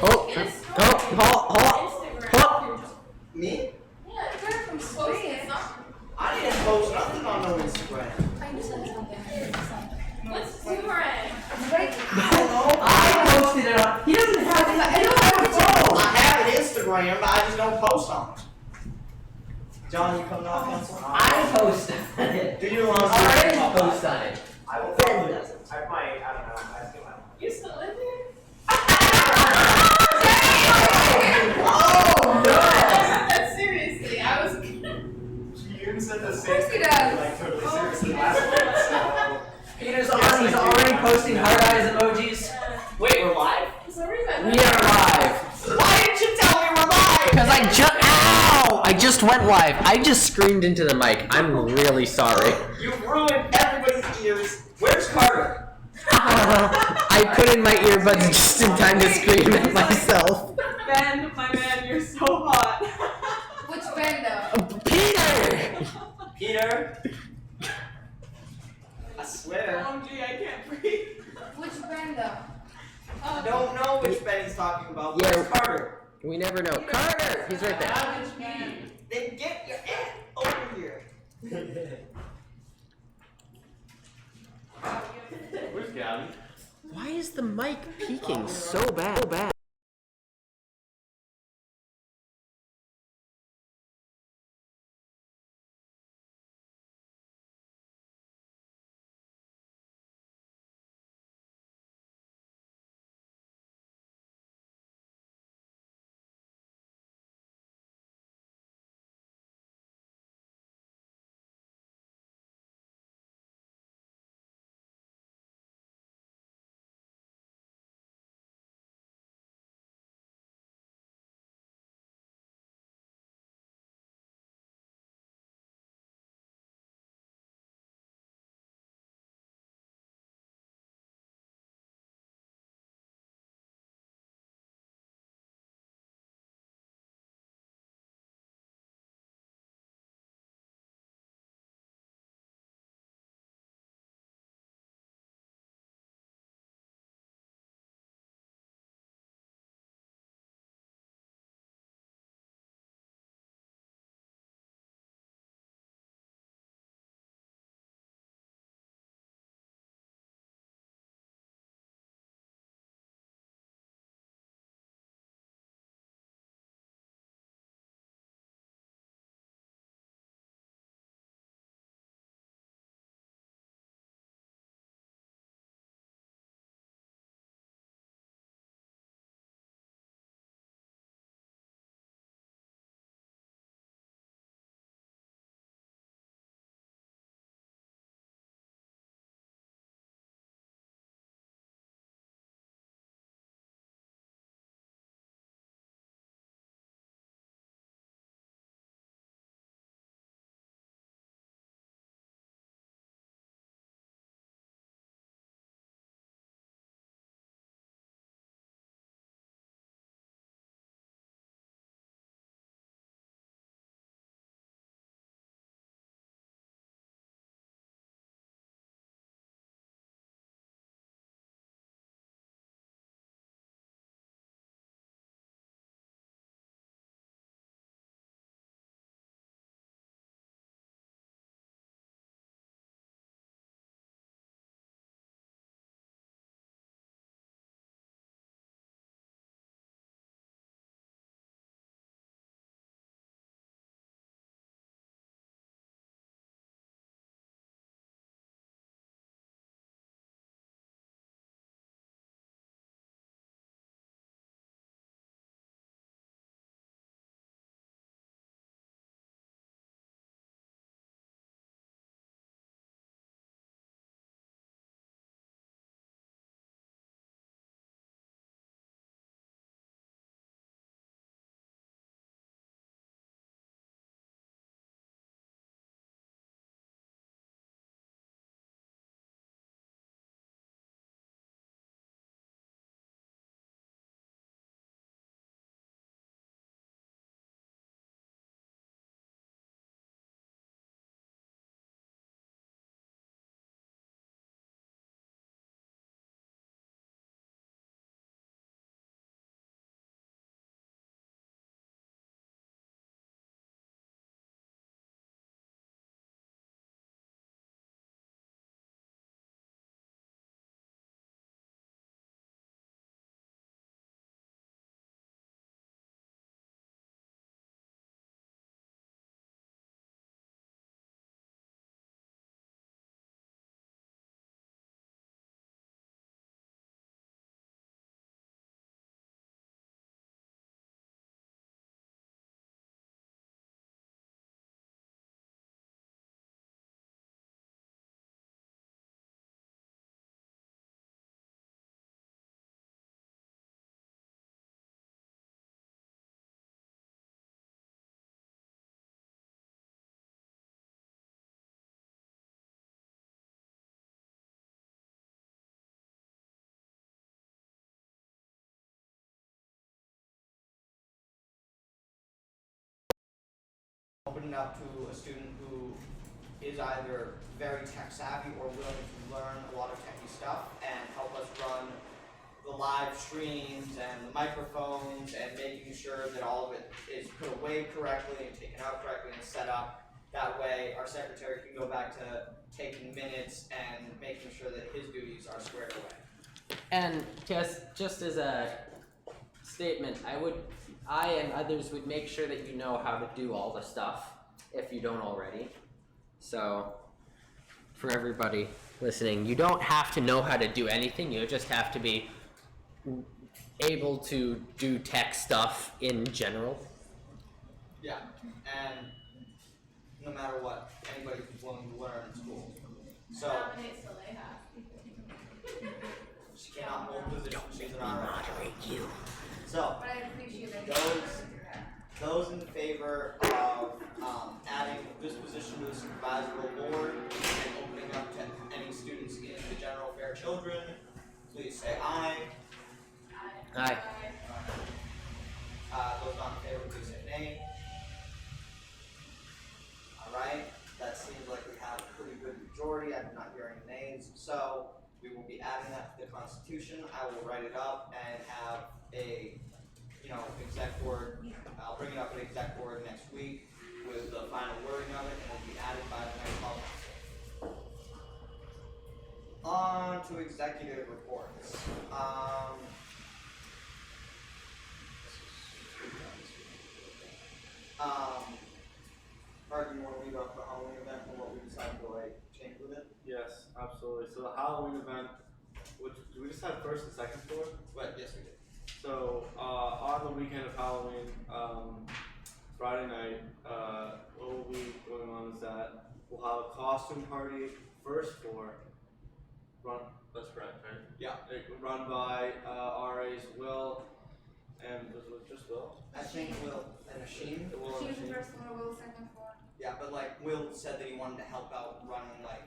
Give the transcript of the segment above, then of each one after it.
Oh, Me? Yeah, it's right from Spain. I didn't post nothing on no Instagram. I just said something. What's boomerang? I don't know. I posted it on. He doesn't have it. I don't have a phone. I have an Instagram, but I just don't post on it. John, you coming off pencil? I post on it. Do you want to already post on it? I will Ben follow doesn't. I might, I don't know. I think You still live here? Oh, That's seriously. I was. You even said the Of same course he thing, does. like totally seriously last week, so. Peter's on. He's already posting heart eyes emojis. Wait, we're live? For some reason. We are live. Why didn't you tell me we're live? Because I just went live. I just screamed into the mic. I'm really sorry. You ruined everybody's ears. Where's Carter? I put in my earbuds just in time to scream at myself. Ben, my man, you're so hot. Which Ben though? Peter! Peter? I swear. OMG, I can't breathe. Which Ben though? I don't know which Ben he's talking about. Yeah. Where's Carter? We never know. Carter! He's right there. Savage man. Then get your ass over here. Where's Gabby? Why is the mic peaking so bad? open it up to a student who is either very tech savvy or willing to learn a lot of techie stuff and help us run the live streams and the microphones and making sure that all of it is put away correctly and taken out correctly and set up. That way our secretary can go back to taking minutes and making sure that his duties are squared away. And just as a statement, I and others would make sure that you know how to do all the stuff if you don't already. So, for everybody listening, you don't have to know how to do anything, you just have to be able to do tech stuff in general. Yeah, and no matter what, anybody who's willing to learn in school. So, Nominate Saleha. she cannot hold positions she's an honor. you. So, But I appreciate it. those in favor of adding this position to the supervisory board and opening up to any students in the general fair children, please say aye. Aye. Those not in favor, please say nay. Alright, that seems like we have a pretty good majority. I'm not hearing nays, so we will be adding that to the Constitution. I will write it up and have a exec board. I'll bring it up at exec board next week with the final wording of it, and will be added by the next policy. On to executive reports. Mark, you want to lead off the Halloween event and what we decided to change with it? Yes, absolutely. So the Halloween event, which do we just have first and second floor? But yes, we did. So on the weekend of Halloween, Friday night, what will be going on is that we'll have a costume party first floor. That's correct, right? Yeah. Run by RA's Will and was it just Will? I think Will and Asheen. Will and She's the Asheen. first floor, Will second floor. Yeah, but like Will said that he wanted to help out running like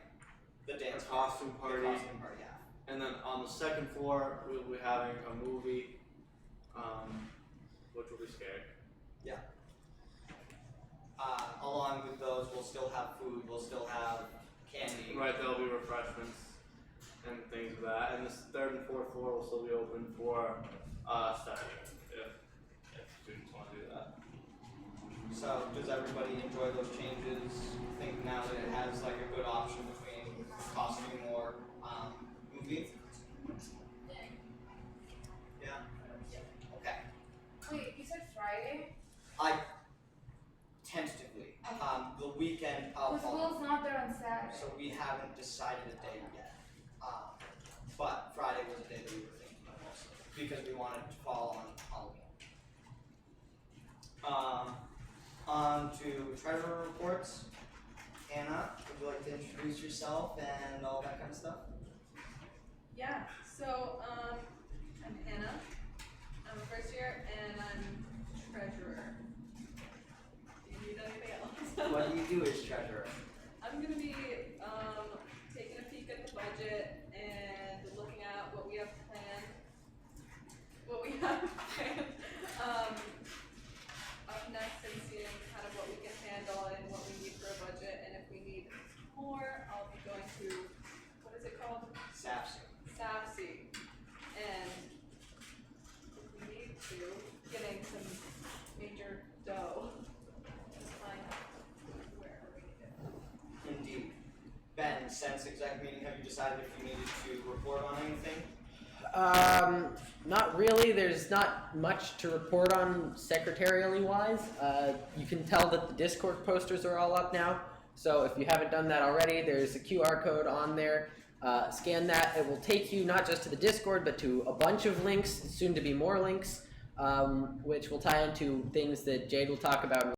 the dance costume party. The costume party, yeah. And then on the second floor, we'll be having a movie, which will be scary. Yeah. Along with those, we'll still have food. We'll still have candy. Right, there'll be refreshments and things of that. And this third and fourth floor will still be open for studying if students want to do that. So, does everybody enjoy those changes? Think now that it has like a good option between costume or movie? Yeah. Okay. Wait, you said Friday? Tentatively. The weekend of Because Will's not there on Saturday. So we haven't decided a date yet. But Friday was a day that we were thinking of also, because we wanted to fall on Halloween. On to treasurer reports. Anna, would you like to introduce yourself and all that kind of stuff? Yeah, so I'm Hannah. I'm a first year and I'm treasurer. Do you need anything else? What do you do as treasurer? I'm gonna be taking a peek at the budget and looking at what we have planned. Up next and seeing kind of what we can handle and what we need for a budget, and if we need more, I'll be going to, what is it called? SAFSI. SAFSI. And if we need to, getting some major dough. Just find out where we need it. Indeed. Ben, since exec meeting, have you decided if you needed to report on anything? Not really. There's not much to report on secretarially wise. You can tell that the Discord posters are all up now. So if you haven't done that already, there's a QR code on there. Scan that. It will take you not just to the Discord, but to a bunch of links, soon to be more links, which will tie into things that Jade will talk about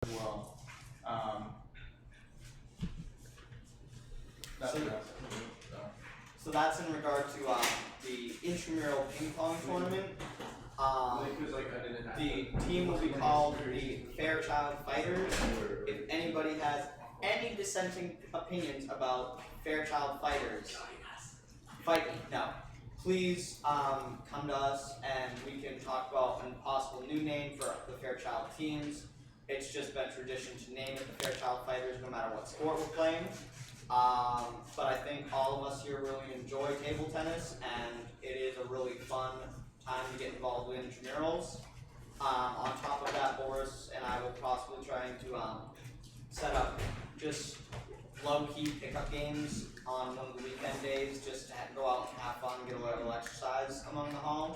as well. That's So- so. So that's in regard to the intramural ping pong tournament. The team will be called the Fairchild Fighters. If anybody has any dissenting opinions about Fairchild Fighters, fight me. No. Please come to us and we can talk about a possible new name for the Fairchild teams. It's just been tradition to name it the Fairchild Fighters no matter what sport we're playing. But I think all of us here really enjoy table tennis, and it is a really fun time to get involved with intramurals. On top of that, Boris and I will possibly trying to set up just low-key pickup games on one of the weekend days, just to go out and have fun, get a little exercise among the home.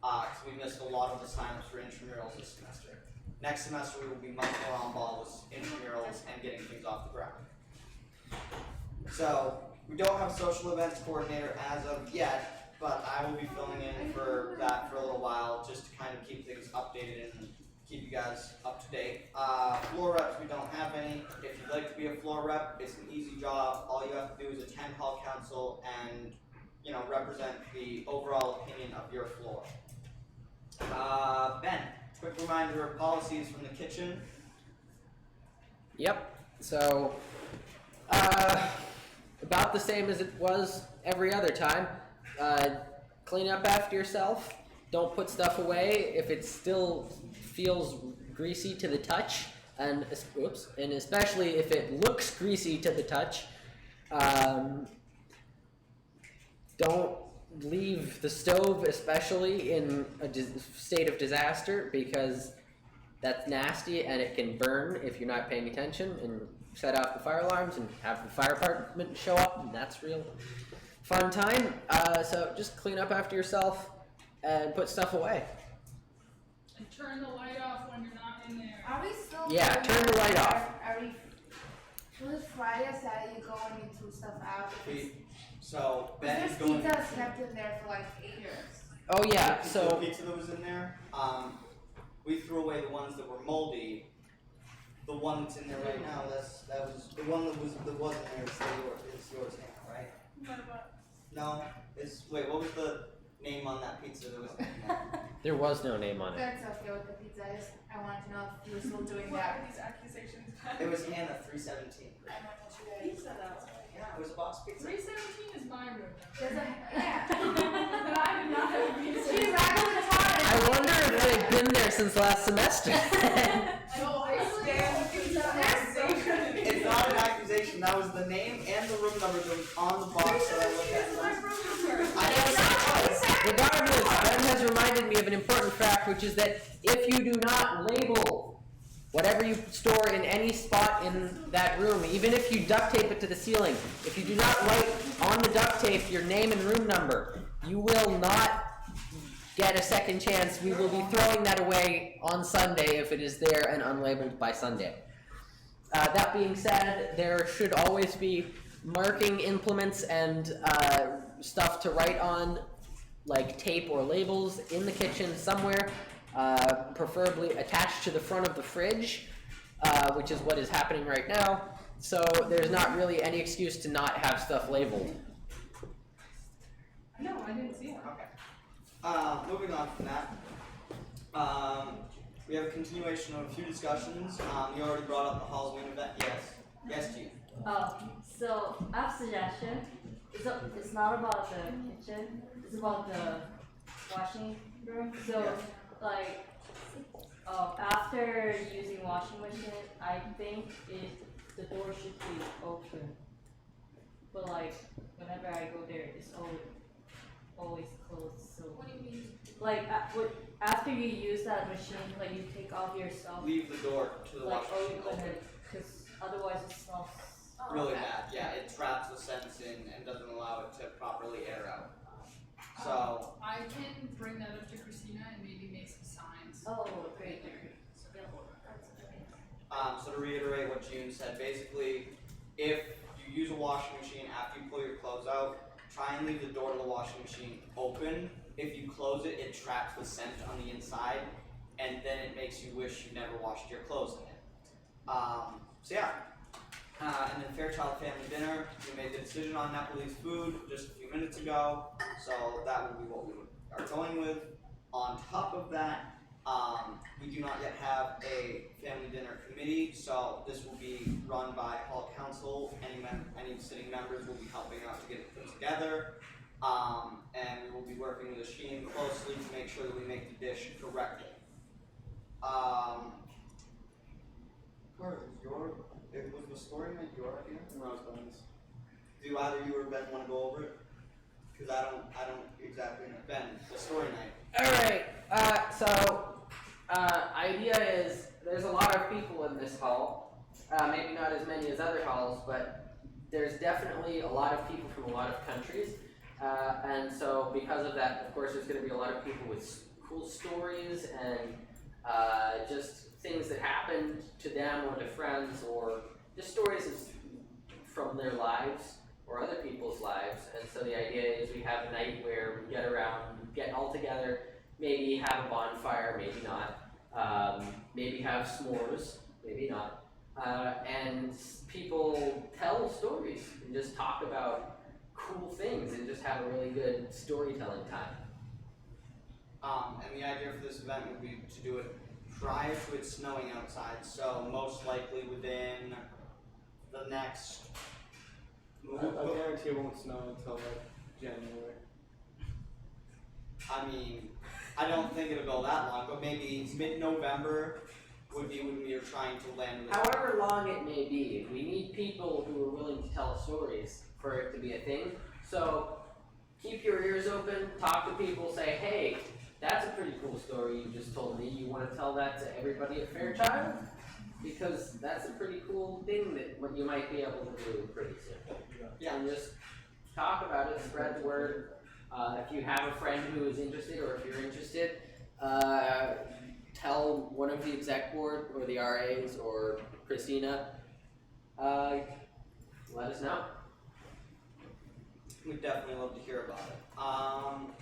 Because we missed a lot of the signups for intramurals this semester. Next semester we will be much more on ball with intramurals and getting things off the ground. So, we don't have a social events coordinator as of yet, but I will be filling in for that for a little while, just to kind of keep things updated and keep you guys up to date. Floor reps, we don't have any. If you'd like to be a floor rep, it's an easy job. All you have to do is attend hall council and, represent the overall opinion of your floor. Ben, quick reminder of policies from the kitchen. Yep. So, about the same as it was every other time. Clean up after yourself. Don't put stuff away if it still feels greasy to the touch, and especially if it looks greasy to the touch. Don't leave the stove, especially in a state of disaster, because that's nasty and it can burn if you're not paying attention, and set off the fire alarms and have the fire department show up, and that's real fun time. So just clean up after yourself and put stuff away. And turn the light off when you're not in there. Are we still Yeah, going turn the light out? off. Are we? Was Friday or Saturday going into stuff out? So Ben is This going. pizza's kept in there for like 8 years. Oh yeah, The so pizza that was in there, we threw away the ones that were moldy. The one that's in there right now, that was the one that wasn't there. It's yours now, right? What about? No, what was the name on that pizza that was in there? there was no name on it. That's okay with the pizza. I wanted to know if you were still doing What are that. these accusations? It was Hannah 317. I don't know what you guys. Pizza though. Yeah, it was a boss pizza. 317 is my room. There's a yeah. But I did not have a pizza. She's right on the top. I wonder if they've been there since last semester. So I stand with pizza. It's not an accusation. That was the name and the room number that was on the box that I looked at. Regardless, Ben has reminded me of an important fact, which is that if you do not label whatever you store in any spot in that room, even if you duct tape it to the ceiling, if you do not write on the duct tape your name and room number, you will not get a second chance. We will be throwing that away on Sunday if it is there and unlabeled by Sunday. That being said, there should always be marking implements and stuff to write on, like tape or labels, in the kitchen somewhere, preferably attached to the front of the fridge, which is what is happening right now. So there's not really any excuse to not have stuff labeled. No, I didn't see it. Okay. Moving on from that. We have a continuation of a few discussions. You already brought up the Halloween event. Yes. Yes, Chief. So I have a suggestion. It's not about the kitchen. It's about the washing room. So like after using washing machine, I think the door should be open. But like whenever I go there, it's always closed. So What do you mean? like after you use that machine, like you take off your stuff, Leave the door to the like washing machine open open. it, because otherwise it smells. Really bad. Yeah, it traps the scents in and doesn't allow it to properly air out. So I can bring that up to Christina and maybe make some signs. Oh, great. So to reiterate what June said, basically, if you use a washing machine after you pull your clothes out, try and leave the door to the washing machine open. If you close it, it traps the scent on the inside, and then it makes you wish you never washed your clothes in it. So yeah. And then Fairchild family dinner. We made the decision on Nepalese food just a few minutes ago, so that will be what we are going with. On top of that, we do not yet have a family dinner committee, so this will be run by Hall Council. Any sitting members will be helping out to get it put together, and we will be working with Sheen closely to make sure that we make the dish correctly. Was the story night your idea? No, it's Ben's. Do either you or Ben want to go over it? Because I don't exactly know. Ben, the story night. Alright, idea is there's a lot of people in this hall. Maybe not as many as other halls, but there's definitely a lot of people from a lot of countries. And so because of that, of course, there's going to be a lot of people with cool stories and just things that happened to them or to friends, or just stories from their lives or other people's lives. And so the idea is we have a night where we get around, get all together, maybe have a bonfire, maybe not, maybe have s'mores, maybe not, and people tell stories and just talk about cool things and just have a really good storytelling time. And the idea for this event would be to do it prior to it snowing outside, so most likely within the next. I guarantee it won't snow until like January. I mean, I don't think it'll go that long, but maybe mid-November would be when we are trying to land this. However long it may be, we need people who are willing to tell stories for it to be a thing. So keep your ears open, talk to people, say, hey, that's a pretty cool story you just told me. You want to tell that to everybody at Fairchild? Because that's a pretty cool thing that what you might be able to do pretty soon. Yeah. And just talk about it, spread the word. If you have a friend who is interested, or if you're interested, tell one of the exec board or the RAs or Christina. Let us know. We'd definitely love to hear about it.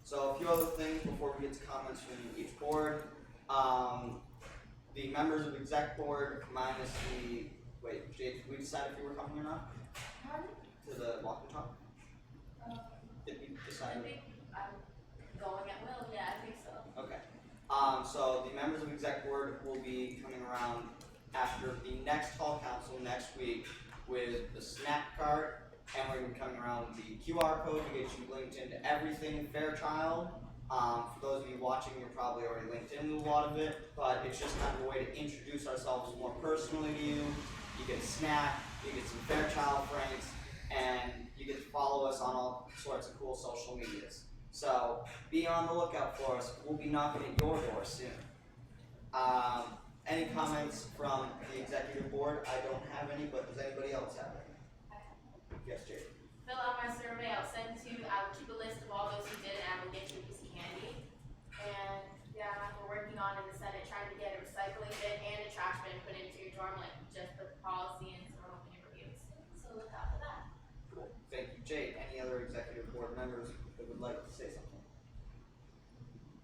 So a few other things before we get to comments from each board. The members of the exec board minus the, wait, Jade, did we decide if you were coming or not? To the walk and talk? Did we decide? I think I'm going at will, yeah, I think so. Okay. So the members of exec board will be coming around after the next hall council next week with the snack cart, and we're gonna be coming around with the QR code to get you linked into everything Fairchild. For those of you watching, you're probably already linked into a lot of it, but it's just kind of a way to introduce ourselves more personally to you. You get a snack, you get some Fairchild franks, and you get to follow us on all sorts of cool social medias. So be on the lookout for us. We'll be knocking at your door soon. Any comments from the executive board? I don't have any, but does anybody else have any? Yes, Jade. Fill out my survey, I will keep a list of all those who did it, and I will get you a piece of candy. And yeah, we're working on in the Senate, trying to get a recycling bin and a trash bin put into your dorm, like just the policy and some opening reviews. So look out for that. Cool. Thank you, Jade. Any other executive board members that would like to say something?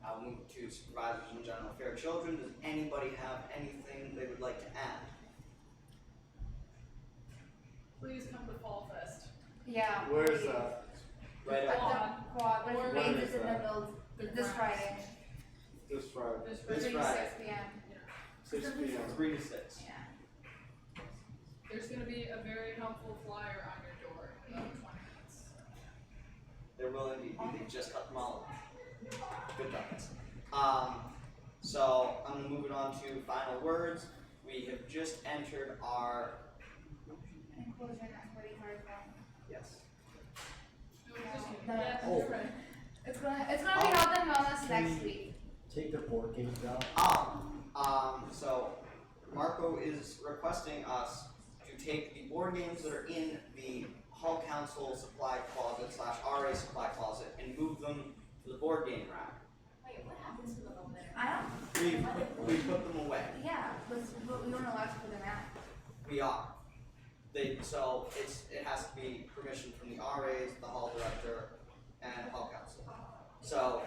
I'll move to supervisors and general fair children. Does anybody have anything they would like to add? Please come to Fall Fest. Yeah. Where's please. Right At up. the quad, but Or- it When rains is in the that? middle The this grounds. Friday. This Friday? This This Friday. Friday. 6 p.m. 6 p.m. 3 to 6. Yeah. There's gonna be a very helpful flyer on your door in about 20 minutes. There will indeed be. They just cut them all. Good job, guys. So I'm gonna move it on to final words. We have just entered our Inclusion equity curriculum. yes. Yeah, Oh. you're right. It's gonna be health and wellness next week. Take the board games out. So Marco is requesting us to take the board games that are in the hall council supply closet / RA supply closet and move them to the board game rack. Wait, what happens to them over there? I don't. We put them away. Yeah, but we weren't allowed to put them out. We are. It has to be permission from the RAs, the hall director, and hall council. So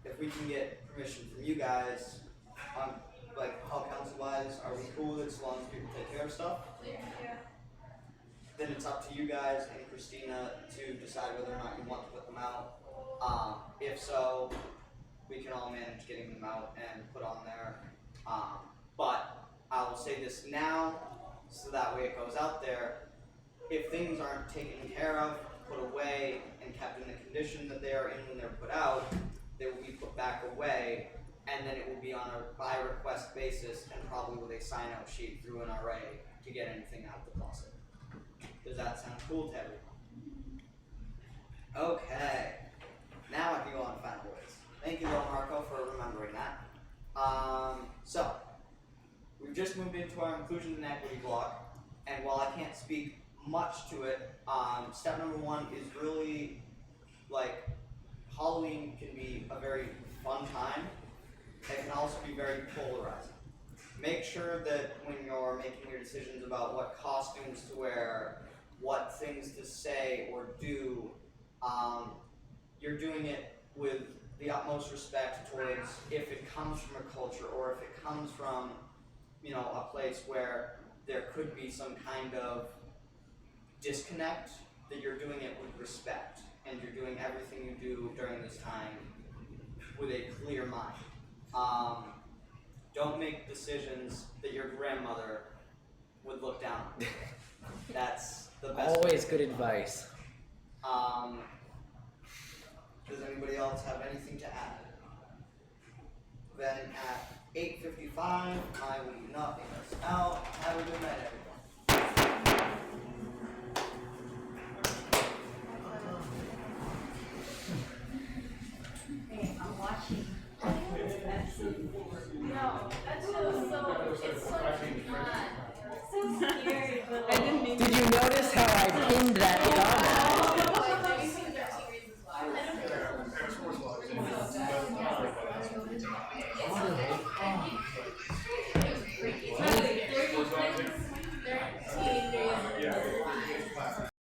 if we can get permission from you guys, like hall council wise, are we cool with it as long as people take care of stuff? Yeah. Then it's up to you guys and Christina to decide whether or not you want to put them out. If so, we can all manage getting them out and put on there. But I will say this now, so that way it goes out there. If things aren't taken care of, put away, and kept in the condition that they are in when they're put out, they will be put back away, and then it will be on a by request basis and probably with a sign out sheet through an RA to get anything out of the closet. Does that sound cool to everyone? Okay. Now I can go on to final words. Thank you, Little Marco, for remembering that. So, we've just moved into our inclusion and equity block, and while I can't speak much to it, step number 1 is really, like, Halloween can be a very fun time. It can also be very polarizing. Make sure that when you're making your decisions about what costumes to wear, what things to say or do, you're doing it with the utmost respect towards if it comes from a culture or if it comes from, you know, a place where there could be some kind of disconnect, that you're doing it with respect and you're doing everything you do during this time with a clear mind. Don't make decisions that your grandmother would look down on. That's the best. Always good advice. Does anybody else have anything to add? Then at 8:55, I will not be missed out. Have a good night, everyone. Hey, I'm watching. No, that show is so, it's so much fun. It's so scary, but I didn't mean Did you notice how I